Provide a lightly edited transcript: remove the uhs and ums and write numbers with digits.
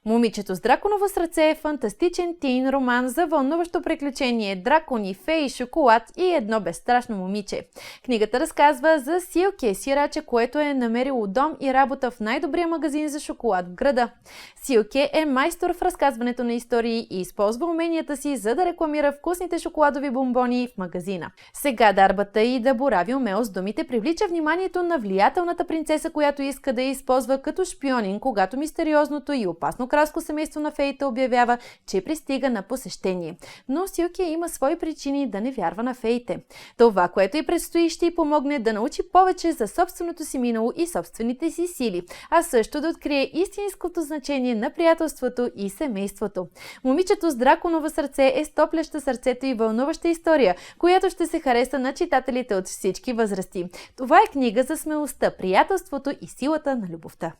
Момичето с драконово сърце е фантастичен тин роман за вълнуващо приключение, дракони, феи, шоколад и едно безстрашно момиче. Книгата разказва за Силке, сираче, което е намерило дом и работа в най-добрия магазин за шоколад в града. Силке е майстор в разказването на истории и използва уменията си, за да рекламира вкусните шоколадови бомбони в магазина. Сега дарбата й да борави умело с думите привлича вниманието на влиятелната принцеса, която иска да я използва като шпионин, когато мистериозното и опасно кралско семейство на феите обявява, че пристига на посещение. Но Силке има свои причини да не вярва на феите. Това, което й предстои, ще й помогне да научи повече за собственото си минало и собствените си сили, а също да открие истинското значение на приятелството и семейството. Момичето с драконово сърце е стопляща сърцето и вълнуваща история, която ще се хареса на читателите от всички възрасти. Това е книга за смелостта, приятелството и силата на любовта.